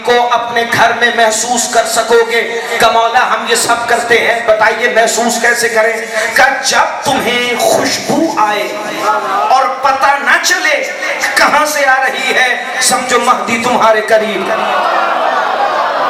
کو اپنے گھر میں محسوس کر سکو گے؟ کہ مولا ہم یہ سب کرتے ہیں، بتائیے محسوس کیسے کریں؟ کہ جب تمہیں خوشبو آئے اور پتہ نہ چلے کہاں سے آ رہی ہے، سمجھو مہدی تمہارے قریب۔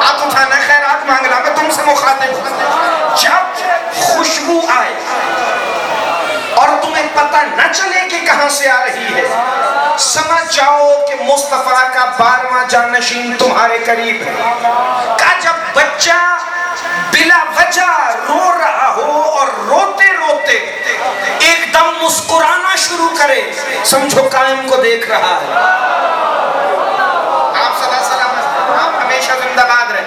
آپ اٹھانا خیرات مانگنا، میں تم سے مخاطب ہوں۔ جب خوشبو آئے اور تمہیں پتہ نہ چلے کہ کہاں سے آ رہی ہے، سمجھ جاؤ کہ مصطفیٰ کا 12واں جانشین تمہارے قریب ہے۔ کہ جب بچہ بلا وجہ رو رہا ہو اور روتے روتے ایک دم مسکرانا شروع کرے، سمجھو قائم کو دیکھ رہا ہے۔ آپ صلی اللہ علیہ وسلم، آپ ہمیشہ زندہ باد رہے۔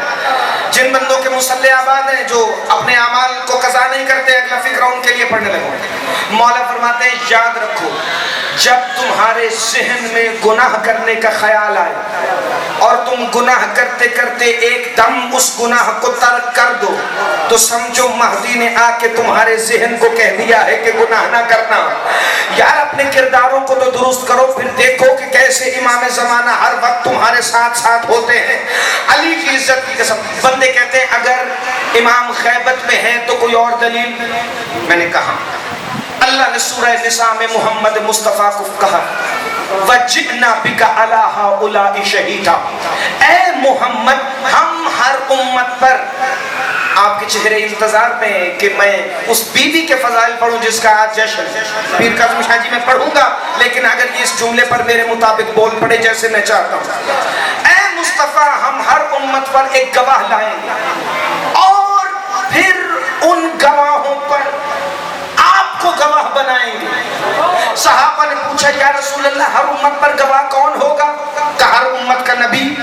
جن بندوں کے مسلح آباد ہیں جو اپنے اعمال کو قضا نہیں کرتے، اگلا فکرہ ان کے لیے پڑھنے لگو۔ مولا فرماتے ہیں یاد رکھو، جب تمہارے ذہن میں گناہ کرنے کا خیال آئے اور تم گناہ کرتے کرتے ایک دم اس گناہ کو ترک کر دو، تو سمجھو مہدی نے آ کے تمہارے ذہن کو کہہ دیا ہے کہ گناہ نہ کرنا۔ یار اپنے کرداروں کو تو درست کرو، پھر دیکھو کہ کیسے امام زمانہ ہر وقت تمہارے ساتھ ساتھ ہوتے ہیں۔ علی کی عزت کی قسم، بندے کہتے ہیں اگر امام غیبت میں ہے تو کوئی اور دلیل؟ میں نے کہا اللہ نے سورہ نساء میں محمد مصطفیٰ کو کہا وَجِئْنَا بِكَ عَلَىٰ هَؤُلَاءِ شَهِيدًا، اے محمد ہم ہر امت پر، آپ کے چہرے انتظار میں ہیں کہ میں اس بی بی کے فضائل پڑھوں جس کا آج جشن ہے۔ پیر کاظم شاہ جی میں پڑھوں گا، لیکن اگر یہ اس جملے پر میرے مطابق بول پڑے جیسے میں چاہتا ہوں، اے مصطفیٰ ہم ہر امت پر ایک گواہ لائیں گے اور پھر ان گواہوں پر آپ کو گواہ بنائیں گے۔ صحابہ نے پوچھا یا رسول اللہ ہر امت پر گواہ کون ہوگا؟ کہا ہر امت کا نبی۔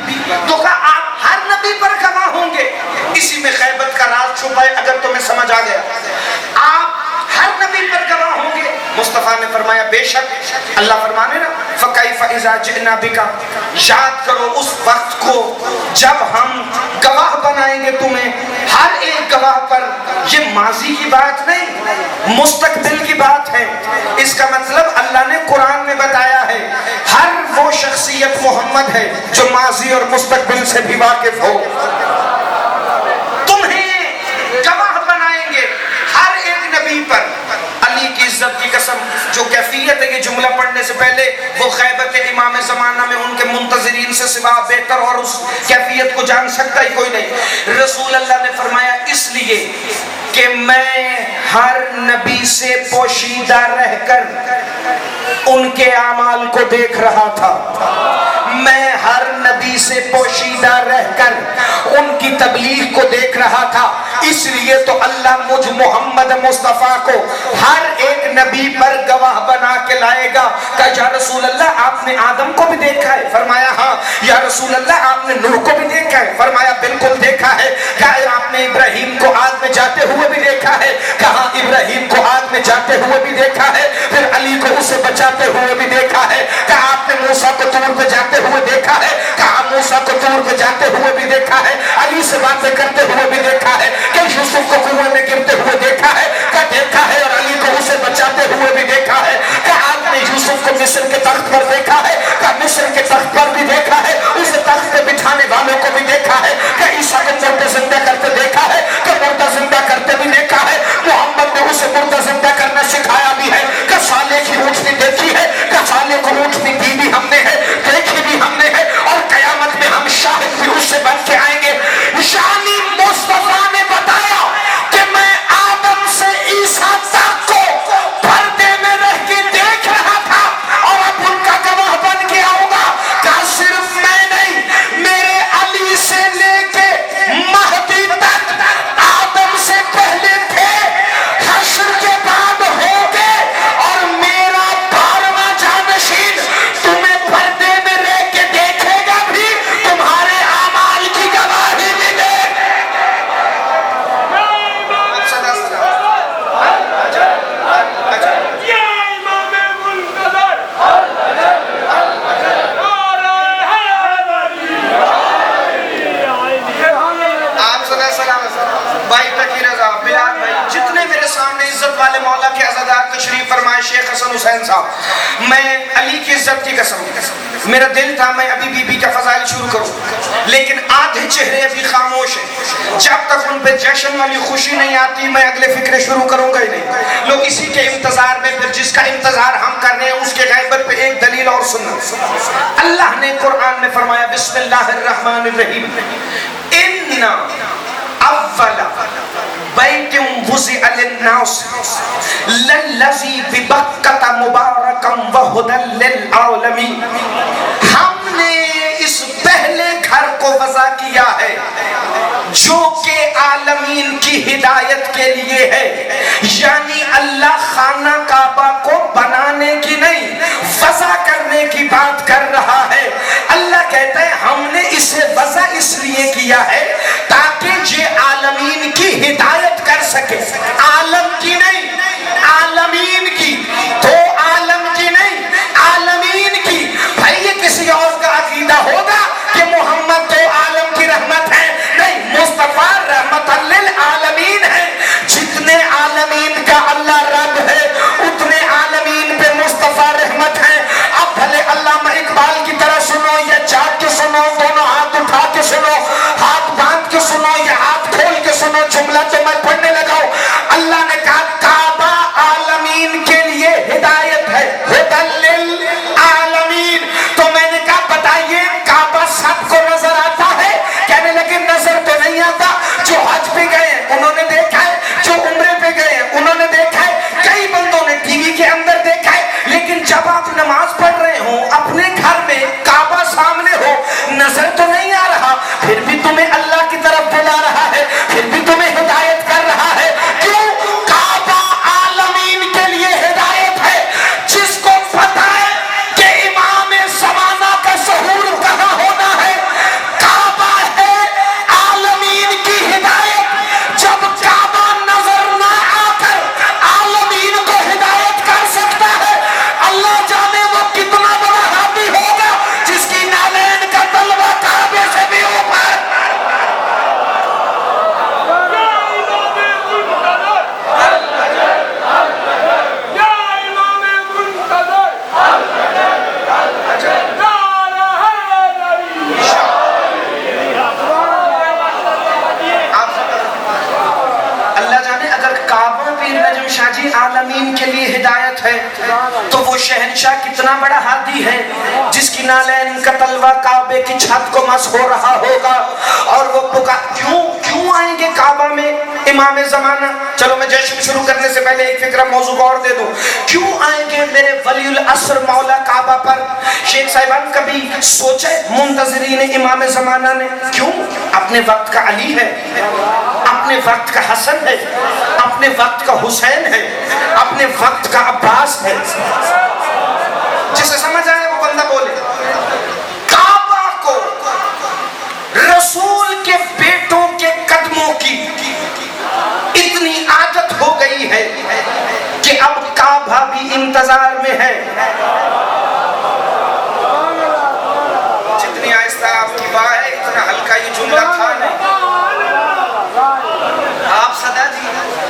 تو کہا آپ ہر نبی پر گواہ ہوں گے؟ اسی میں غیبت کا راز چھپا ہے، اگر تمہیں سمجھ آ گیا۔ آپ ہر نبی پر گواہ ہوں گے؟ مصطفیٰ نے فرمایا بے شک۔ اللہ فرمانے نا فَكَيْفَ إِذَا جِئْنَا بِكَ، یاد کرو اس وقت کو جب ہم گواہ بنائیں گے تمہیں ہر ایک گواہ پر۔ یہ ماضی کی بات نہیں، مستقبل کی بات ہے۔ اس کا مطلب اللہ نے قرآن میں بتایا ہے ہر وہ شخصیت محمد ہے جو ماضی اور مستقبل سے بھی واقف ہو۔ تمہیں گواہ بنائیں گے ہر ایک نبی پر۔ علی کی عزت کی قسم جو کیفیت ہے یہ جملہ پڑھنے سے پہلے وہ غیبت امام زمانہ میں ان کے منتظرین سے سوا بہتر اور اس کیفیت کو جان سکتا ہی کوئی نہیں۔ رسول اللہ نے فرمایا اس لیے کہ میں ہر نبی سے پوشیدہ رہ کر ان کے اعمال کو دیکھ رہا تھا، میں ہر نبی سے پوشیدہ رہ کر ان کی تبلیغ کو دیکھ رہا تھا، اس لیے تو اللہ مجھ محمد مصطفیٰ کو ہر ایک نبی پر گواہ بنا کے لائے گا۔ کہ یا رسول اللہ آپ نے آدم کو بھی دیکھا ہے؟ فرمایا ہاں۔ یا رسول اللہ آپ نے نوح کو بھی دیکھا ہے؟ فرمایا بالکل دیکھا ہے۔ کہا آپ نے ابراہیم کو آگ میں جاتے ہوئے بھی دیکھا ہے؟ کہا ابراہیم کو آگ میں جاتے ہوئے بھی دیکھا ہے۔ پھر علی کو اسے بچاتے ہوئے بھی دیکھا ہے۔ کہا آپ نے موسیٰ کو طور پہ جاتے ہوئے دیکھا ہے؟ کہا موسیٰ کو طور پہ جاتے ہوئے بھی دیکھا ہے، علی سے باتیں کرتے ہوئے بھی دیکھا ہے، کہ یوسف کو کنویں میں گرتے ہوئے دیکھا ہے، کہ دیکھا ہے، اور علی کو اسے بچاتے ہوئے بھی دیکھا ہے۔ کہ آپ نے یوسف کو مصر کے تخت پر دیکھا ہے، کہ مصر کے تخت پر بھی دیکھا ہے، اسے تخت پہ بٹھانے والوں کو بھی دیکھا ہے، کہ عیسیٰ کو مردہ زندہ کرتے دیکھا ہے، کہ مردہ زندہ کرتے بھی دیکھا ہے۔ محمد نے اسے مردہ زندہ کرنا سکھایا بھی ہے، کہ صالح کی روٹنی دیکھی ہے، کہ صالح کو روٹنی دی بھی ہم نے ہے، دیکھی بھی ہم نے ہے، اور قیامت میں ہم شاہد بھی اس سے بن کے آئیں گے۔ یعنی مصطفیٰ نے بتایا کہ میں آدم سے عیسیٰ تک کو پردے میں رہ کے دیکھ رہا تھا اور اب ان کا گواہ بن کے آؤں گا۔ کہ صرف میں نہیں، میرے علی سے لے کے مہدی تک آدم سے پہلے تھے، حشر کے بعد ہوگے، اور میرا 12واں جانشین تمہیں پردے میں رہ کے دیکھے گا بھی، تمہارے اعمال کی گواہی بھی دے۔ بھائی تقی رضا بلال بھائی جتنے میرے سامنے عزت والے مولا کے عزادار تشریف فرمائے، شیخ حسن حسین صاحب، میں علی کی عزت کی قسم، میرا دل تھا میں ابھی بی بی کا فضائل شروع کروں، لیکن آدھے چہرے ابھی خاموش ہیں. جب تک ان پہ جشن والی خوشی نہیں آتی میں اگلے فکرے شروع کروں گا ہی نہیں. لوگ اسی کے انتظار میں، پھر جس کا انتظار ہم کر رہے ہیں اس کے غیبت پہ ایک دلیل اور سننا. اللہ نے قرآن میں فرمایا بسم اللہ الرحمن الرحیم ان اول بیت وضع للناس للذی ببکۃ مبارکا وہدی للعالمین. ہم نے اس پہلے گھر کو وضع کیا ہے جو کہ عالمین کی ہدایت کے لیے ہے. یعنی اللہ خانہ کعبہ کو بنانے کی نہیں وضع کرنے کی بات کر رہا ہے. اللہ کہتا ہے ہم نے اسے وضع اس لیے کیا ہے تاکہ یہ عالمین کی ہدایت کر سکے. عالم کی نہیں، عالمین کی. تو عالم کی نہیں، عالمین کی. بھائی یہ کسی اور کا عقیدہ ہوگا کہ محمد تو عالم کی رحمت ہے؟ نہیں، مصطفیٰ رحمت للعالمین ہے. جتنے عالمین کا اللہ رب ہے اتنے عالمین پہ مصطفیٰ رحمت ہے. اب بھلے علامہ اقبال کی طرح سنو یا جاگ کے سنو، دونوں ہاتھ اٹھا کے سنو، ہاتھ باندھ کے سنو یا ہاتھ کھول کے سنو، جملہ تو میں پڑھنے لگا ہوں. اللہ نے کہا کعبہ عالمین کے لیے ہدایت ہے، ہدی للعالمین. تو میں نے کہا بتائیے کعبہ سب کو نظر آتا ہے؟ کہنے لگے نظر تو نہیں آتا. جو حج پہ گئے ہیں انہوں نے دیکھا ہے، جو عمرے پہ گئے ہیں انہوں نے دیکھا ہے، کئی بندوں نے ٹی وی کے اندر دیکھا ہے. لیکن جب آپ نماز پڑھ رہے ہوں اپنے گھر میں کعبہ سامنے ہو نظر تو نہیں آ رہا، پھر بھی تمہیں اللہ کی طرف بلا رہا ہے، پھر بھی تمہیں ہدایت کر رہا ہے. کیوں؟ کعبہ عالمین کے لیے ہدایت ہے. جس کو پتہ ہے کہ امام زمانہ کا ظہور کہاں ہونا ہے، کعبہ ہے عالمین کی ہدایت. جب کعبہ نظر نہ آ کر عالمین کو ہدایت کر سکتا ہے، اللہ جانے وہ کتنا بڑا حامی ہوگا جس کی نالین کا تلوہ کعبے سے بھی اوپر. اللہ جانے اگر کعبہ پیر نجم شاہ جی عالمین کے لیے ہدایت ہے تو وہ شہنشاہ کتنا بڑا ہادی ہے جس کی نالین کا تلوہ کعبے کی چھت کو مس ہو رہا ہوگا. اور وہ کیوں آئیں گے کعبہ میں امام زمانہ؟ چلو میں جشن شروع کرنے سے پہلے ایک فکرہ موضوع اور دے دوں. کیوں آئیں گے میرے ولی العصر مولا کعبہ پر؟ شیخ صاحبان کبھی سوچے منتظرین امام زمانہ نے کیوں؟ اپنے وقت کا علی ہے، اپنے وقت کا حسن ہے، اپنے وقت کا حسین ہے، اپنے وقت کا عباس ہے. جسے سمجھ آئے وہ بندہ بولے. کعبہ کو رسول کے بیٹوں کے قدموں کی اتنی عادت ہو گئی ہے کہ اب کعبہ بھی انتظار میں ہے. جتنی آہستہ آپ کی بات ہے اتنا ہلکا یہ جملہ تھا نہیں. آپ صدا جی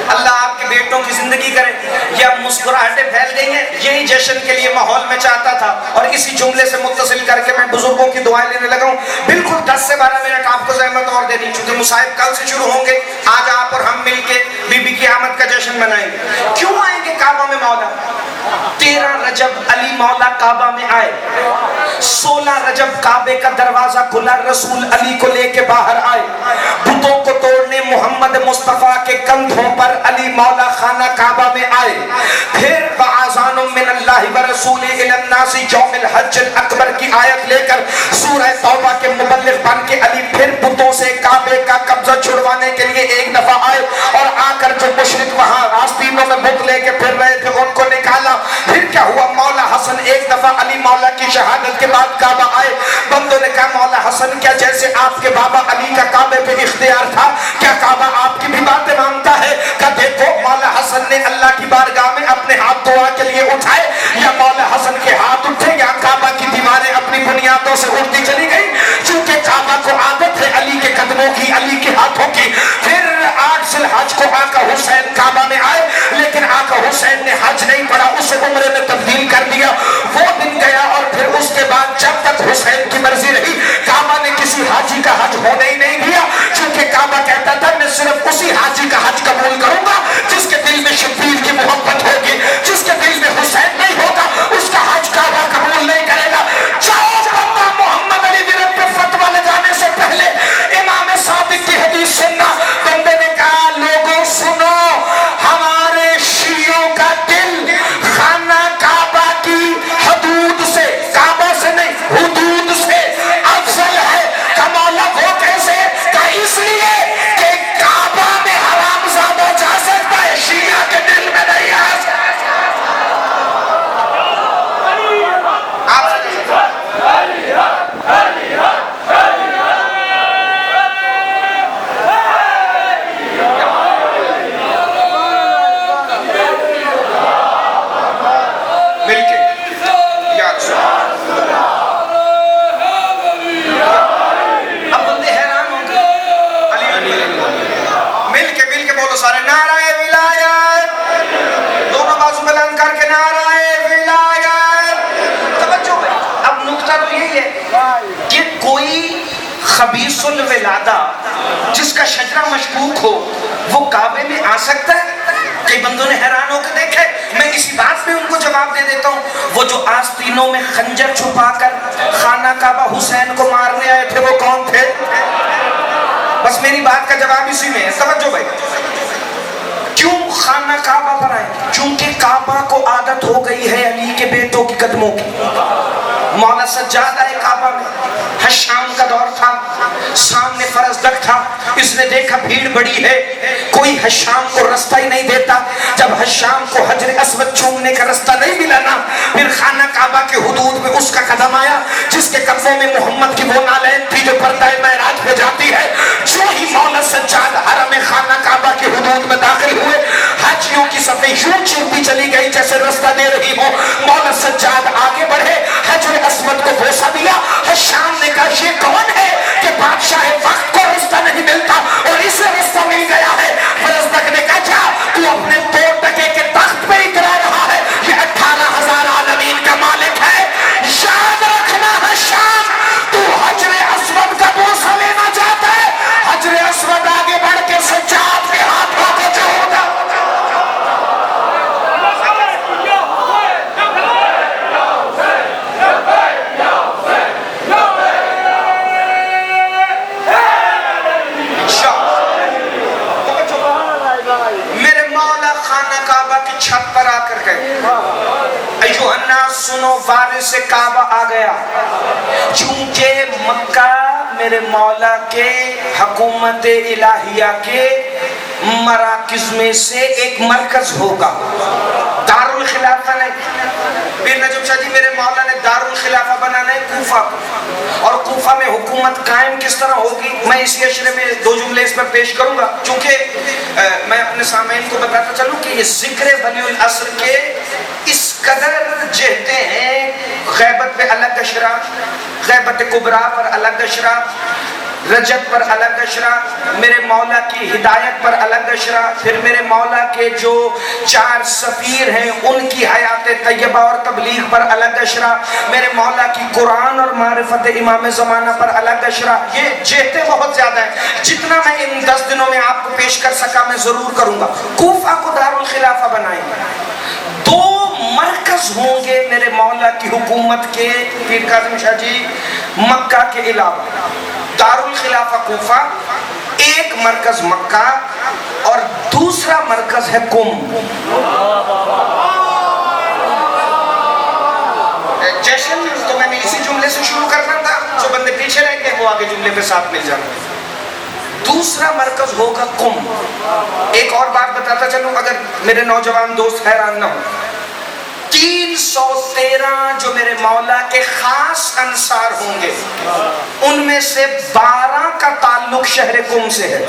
اللہ آپ کے بیٹوں کی زندگی کرے. یہ اب مسکراہٹیں پھیل گئی ہیں، یہی جشن کے لیے ماحول میں چاہتا تھا. اور اسی جملے سے متصل کر کے میں بزرگوں کی دعائیں لینے لگا ہوں. بالکل 10 سے 12 منٹ آپ کو زحمت اور دینی، چونکہ مصائب کل سے شروع ہوں گے. آج آپ اور ہم مل کے بی بی کی آمد کا جشن منائیں گے. کیوں آئیں گے کعبہ میں مولا؟ 13 رجب علی مولا کعبہ میں آئے. 16 رجب کعبے کا دروازہ کھلا، رسول علی کو لے کے باہر آئے. بتوں کو توڑنے محمد مصطفیٰ کے کندھوں پر علی مولا خانہ کعبہ میں آئے. پھر وَآذَانٌ مِّنَ اللَّهِ وَرَسُولِهِ إِلَى النَّاسِ يَوْمِ الْحَجِّ الْأَكْبَرِ کی آیت لے کر سورہ توبہ کے مبلغ بن کے علی پھر بتوں سے کعبے کا قبضہ چھڑوانے کے لیے ایک دفعہ آئے. اور آ کر جو مشرک وہاں آستینوں میں بت لے کے پھر رہے تھے ان کو نکالا. پھر کیا ہوا؟ مولا حسن ایک دفعہ علی مولا کی شہادت کے بعد کعبہ آئے. بندوں نے کہا مولا حسن کیا جیسے آپ کے بابا علی کا کعبے پہ اختیار تھا کیا کعبہ آپ کی بھی باتیں مانتا ہے؟ کہ دیکھو مولا حسن نے اللہ کی بارگاہ میں اپنے ہاتھ دعا کے لیے اٹھائے، یا مولا حسن کے ہاتھ اٹھے یا کعبہ کی دیواریں اپنی بنیادوں سے اڑتی چلی گئی. چونکہ کعبہ کو عادت ہے علی کے قدموں کی، علی کے ہاتھوں کی. پھر 8 ذی الحج کو آقا حسین کعبہ میں آئے، لیکن آقا حسین نے حج نہیں پڑھا، اسے عمرے میں تبدیل کر دیا. وہ دن گیا اور پھر اس کے بعد جب تک حسین کی مرضی رہی کعبہ نے کسی حاجی کا حج ہونے ہی خبیث الولادہ جس کا شجرہ مشکوک ہو وہ کعبے میں آ سکتا ہے؟ کئی بندوں نے حیران ہو کے دیکھے. میں اسی بات میں ان کو جواب دے دیتا ہوں. وہ جو آستینوں میں خنجر چھپا کر خانہ کعبہ حسین کو مارنے آئے تھے وہ کون تھے؟ بس میری بات کا جواب اسی میں ہے. توجہ بھائی. کیوں خانہ کعبہ پر آئے؟ چونکہ کعبہ کو عادت ہو گئی ہے علی کے بیٹوں کی قدموں کی. مولا سجاد آئے کعبہ میں. حشام کا دور تھا, سامنے فرزدق تھا. اس نے دیکھا بھیڑ بڑی ہے, کوئی حشام کو رستہ ہی نہیں دیتا. جب حشام کو حجر اسود چومنے کا رستہ نہیں ملا نا, پھر خانہ کعبہ کے حدود میں اس کا قدم آیا جس کے قدموں میں محمد کی وہ نالین تھی جو پردہ معراج پہ جاتی ہے. جو ہی مولا سجاد حرم خانہ کعبہ کے حدود میں داخل ہوئے, حاجیوں کی صفیں یوں چلتی چلی گئی جیسے رستہ دے رہی ہو. مولا سجاد آگے بڑھے, حجر اسود کو بوسہ دیا. حشام نے کہا یہ کون ہے کہ بادشاہ وقت کو رستہ نہیں ملتا اور اسے رستہ مل گیا ہے؟ فرزدق نے کہا جا, تو اپنے 2 ٹکے کے تخت پہ اترا رہا ہے, یہ 18,000 عالمین کا مالک ہے. یاد رکھنا حشام, تو حجر اسود کا بوسہ لینا چاہتا ہے, حجر اسود آگے بڑھ کے سجاد کے ہاتھوں کو چھوڑ دو. چھت پر آ کر گئے, ایھا الناس سنو, وارث کعبہ آ گیا. چونکہ مکہ میرے مولا کے حکومت الہیہ کے مراکز میں سے ایک مرکز ہوگا. دارالخلافہ نہیں. پیر نجم شاہ جی میرے مولا نے دارالخلافہ بنانا ہے کوفہ کو, اور کوفہ میں حکومت قائم کس طرح ہوگی میں اسی اشرے میں 2 جملے اس پر پیش کروں گا. چونکہ میں اپنے سامعین کو بتاتا چلوں کہ یہ ذکر ولی العصر کے اس قدر جہتے ہیں. غیبت پہ الگ اشرا, غیبت کبریٰ پر الگ اشرا, رجب پر الگ اشرا, میرے مولا کی ہدایت پر الگ اشرا, پھر میرے مولا کے جو 4 سفیر ہیں ان کی حیات طیبہ اور تبلیغ پر الگ اشرا, میرے مولا کی قرآن اور معرفت امام زمانہ پر الگ اشرا. یہ جہتے بہت زیادہ ہیں, جتنا میں ان 10 دنوں میں آپ کو پیش کر سکا میں ضرور کروں گا. کوفہ کو دارالخلافہ بنائیں گے. 2 مرکز ہوں گے میرے مولا کی حکومت کے, پیر کاظم شاہ جی, مکہ کے علاوہ. دارالخلافہ کوفہ, ایک مرکز مکہ اور دوسرا مرکز ہے قم. جشن تو میں نے اسی جملے سے شروع کرنا تھا, جو بندے پیچھے رہ گئے وہ آگے جملے پہ ساتھ مل جانا. دوسرا مرکز ہوگا قم. ایک اور بات بتاتا چلوں اگر میرے نوجوان دوست حیران نہ ہو, 313 جو میرے مولا کے خاص انصار ہوں گے ان میں سے 12 کا تعلق شہر قم سے ہے.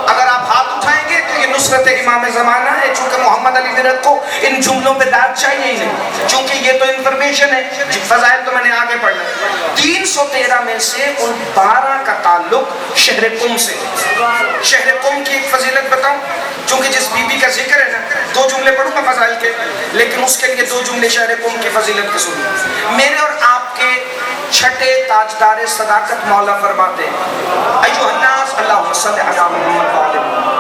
اگر آپ ہاتھ اٹھائیں گے تو یہ نصرت امام زمانہ ہے. چونکہ محمد علی ورد کو ان جملوں پہ داد چاہیے ہی نہیں, چونکہ یہ تو انفارمیشن ہے, فضائل تو میں نے آگے پڑھنا. 313 میں سے ان 12 کا تعلق شہر قم سے. شہر قم کی ایک فضیلت بتاؤں, چونکہ جس بی بی کا ذکر ہے نا, 2 جملے پڑھوں گا فضائل کے, لیکن اس کے لیے 2 جملے شہر قم کی فضیلت کے سنیں. میرے اور آپ کے چھٹے تاجدار صداقت مولا فرماتے ہیں, ایھا الناس اللہم صلی علی محمد وعلی محمد.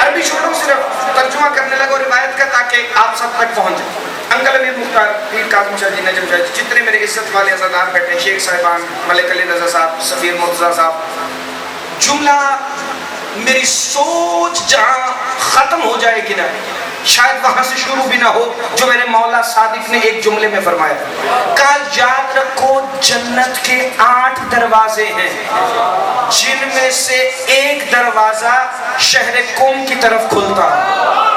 عربی چھوڑوں, صرف ترجمہ کرنے لگا روایت کا تاکہ آپ سب تک پہنچ جائے. انکل امیر مختار, پیر کاظم شاہ جی, نجم شاہ جی, جتنے میرے عزت والے عزادار بیٹھے, شیخ صاحبان, ملک علی رضا صاحب, سفیر مرتضیٰ صاحب, جملہ میری سوچ جہاں ختم ہو جائے گی نا, شاید وہاں سے شروع بھی نہ ہو جو میرے مولا صادق نے ایک جملے میں فرمایا. کہا یاد رکھو جنت کے 8 دروازے ہیں جن میں سے ایک دروازہ شہر قم کی طرف کھلتا ہے.